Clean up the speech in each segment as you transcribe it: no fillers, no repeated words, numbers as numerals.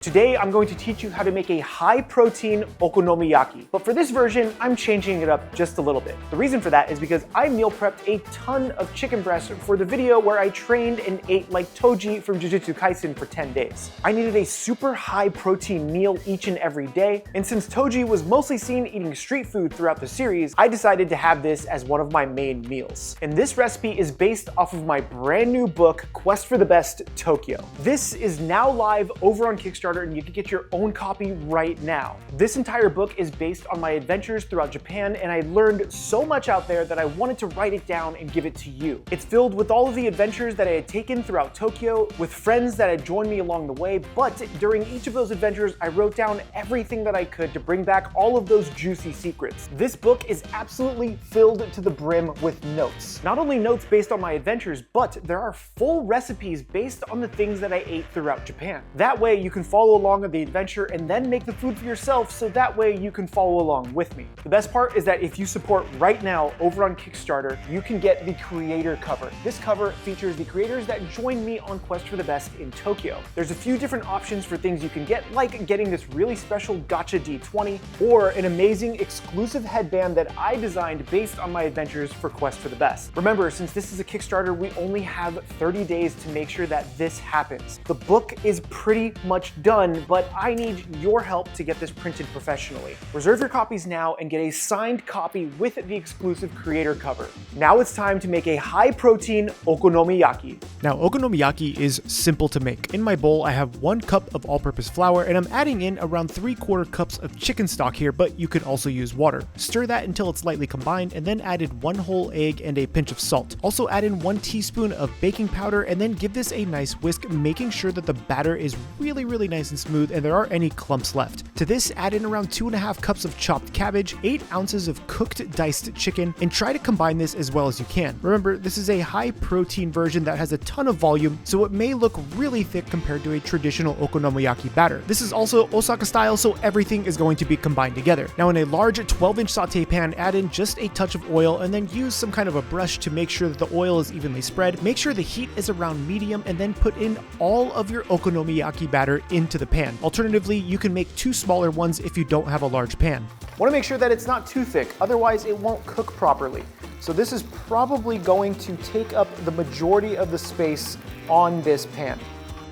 Today, I'm going to teach you how to make a high-protein okonomiyaki. But for this version, I'm changing it up just a little bit. The reason for that is because I meal prepped a ton of chicken breast for the video where I trained and ate like Toji from Jujutsu Kaisen for 10 days. I needed a super high-protein meal each and every day, and since Toji was mostly seen eating street food throughout the series, I decided to have this as one of my main meals. And this recipe is based off of my brand new book, Quest for the Best Tokyo. This is now live over on Kickstarter, and you can get your own copy right now. This entire book is based on my adventures throughout Japan, and I learned so much out there that I wanted to write it down and give it to you. It's filled with all of the adventures that I had taken throughout Tokyo, with friends that had joined me along the way, but during each of those adventures, I wrote down everything that I could to bring back all of those juicy secrets. This book is absolutely filled to the brim with notes. Not only notes based on my adventures, but there are full recipes based on the things that I ate throughout Japan. That way you can follow along on the adventure and then make the food for yourself, so that way you can follow along with me. The best part is that if you support right now over on Kickstarter, you can get the creator cover. This cover features the creators that joined me on Quest for the Best in Tokyo. There's a few different options for things you can get, like getting this really special Gacha D20 or an amazing exclusive headband that I designed based on my adventures for Quest for the Best. Remember, since this is a Kickstarter, we only have 30 days to make sure that this happens. The book is pretty much done, but I need your help to get this printed professionally. Reserve your copies now and get a signed copy with the exclusive creator cover. Now it's time to make a high-protein okonomiyaki. Now, okonomiyaki is simple to make. In my bowl, I have 1 cup of all-purpose flour, and I'm adding in around 3/4 cups of chicken stock here, but you could also use water. Stir that until it's lightly combined, and then add in 1 whole egg and a pinch of salt. Also add in 1 teaspoon of baking powder, and then give this a nice whisk, making sure that the batter is really nice and smooth and there aren't any clumps left. To this, add in around 2.5 cups of chopped cabbage, 8 ounces of cooked diced chicken, and try to combine this as well as you can. Remember, this is a high protein version that has a ton of volume, so it may look really thick compared to a traditional okonomiyaki batter. This is also Osaka style, so everything is going to be combined together. Now, in a large 12-inch saute pan, add in just a touch of oil and then use some kind of a brush to make sure that the oil is evenly spread. Make sure the heat is around medium and then put in all of your okonomiyaki batter into the pan. Alternatively, you can make 2 smaller ones if you don't have a large pan. Want to make sure that it's not too thick, otherwise it won't cook properly. So this is probably going to take up the majority of the space on this pan.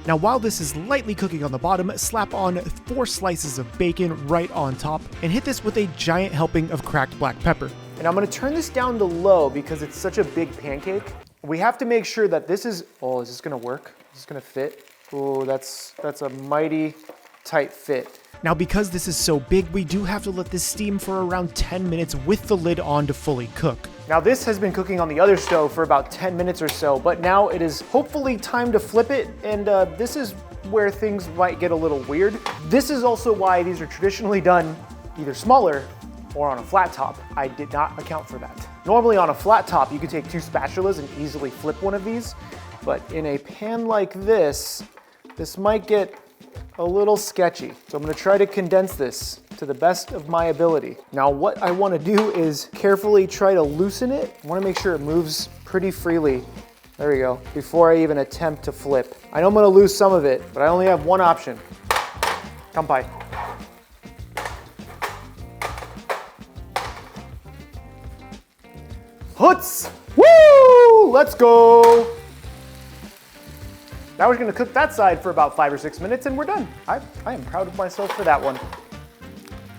Now, while this is lightly cooking on the bottom, slap on 4 slices of bacon right on top and hit this with a giant helping of cracked black pepper. And I'm going to turn this down to low because it's such a big pancake. We have to make sure that this is, oh, is this going to work? Is this going to fit? Oh, that's a mighty tight fit. Now, because this is so big, we do have to let this steam for around 10 minutes with the lid on to fully cook. Now, this has been cooking on the other stove for about 10 minutes or so, but now it is hopefully time to flip it, and this is where things might get a little weird. This is also why these are traditionally done either smaller or on a flat top. I did not account for that. Normally on a flat top, you could take 2 spatulas and easily flip one of these, but in a pan like this might get a little sketchy. So I'm gonna try to condense this to the best of my ability. Now, what I wanna do is carefully try to loosen it. I wanna make sure it moves pretty freely. There we go, before I even attempt to flip. I know I'm gonna lose some of it, but I only have one option. Kanpai. Hoots! Woo! Let's go! Now we're gonna cook that side for about 5 or 6 minutes and we're done. I am proud of myself for that one.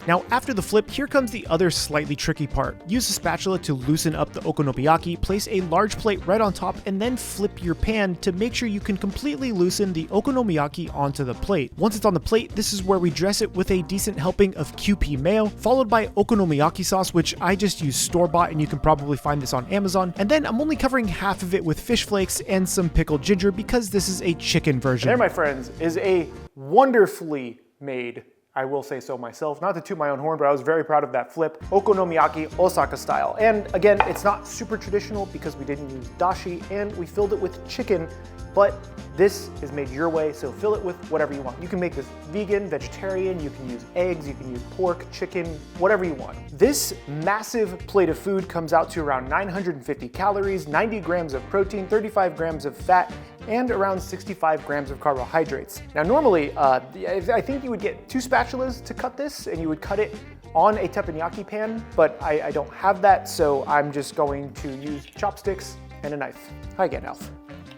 Now, after the flip, here comes the other slightly tricky part. Use a spatula to loosen up the okonomiyaki, place a large plate right on top, and then flip your pan to make sure you can completely loosen the okonomiyaki onto the plate. Once it's on the plate, this is where we dress it with a decent helping of QP mayo, followed by okonomiyaki sauce, which I just use store-bought, and you can probably find this on Amazon. And then I'm only covering half of it with fish flakes and some pickled ginger because this is a chicken version. There, my friends, is a wonderfully made, I will say so myself, not to toot my own horn, but I was very proud of that flip, okonomiyaki Osaka style. And again, it's not super traditional because we didn't use dashi and we filled it with chicken, but this is made your way, so fill it with whatever you want. You can make this vegan, vegetarian, you can use eggs, you can use pork, chicken, whatever you want. This massive plate of food comes out to around 950 calories, 90 grams of protein, 35 grams of fat, and around 65 grams of carbohydrates. Now normally, I think you would get 2 spatulas to cut this, and you would cut it on a teppanyaki pan, but I don't have that, so I'm just going to use chopsticks and a knife. Hi again, Alf.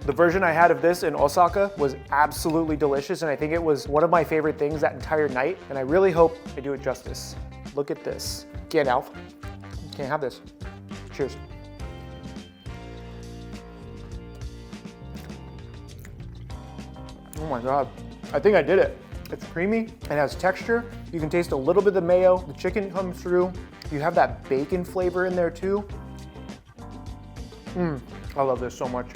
The version I had of this in Osaka was absolutely delicious, and I think it was one of my favorite things that entire night, and I really hope I do it justice. Look at this. Again, Alf. Can't have this. Cheers. Oh my God. I think I did it. It's creamy, it has texture. You can taste a little bit of the mayo. The chicken comes through. You have that bacon flavor in there too. I love this so much.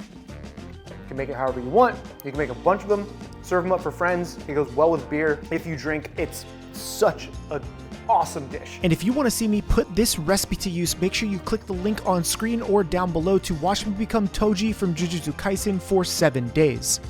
You can make it however you want. You can make a bunch of them, serve them up for friends. It goes well with beer. If you drink, it's such an awesome dish. And if you want to see me put this recipe to use, make sure you click the link on screen or down below to watch me become Toji from Jujutsu Kaisen for 7 days.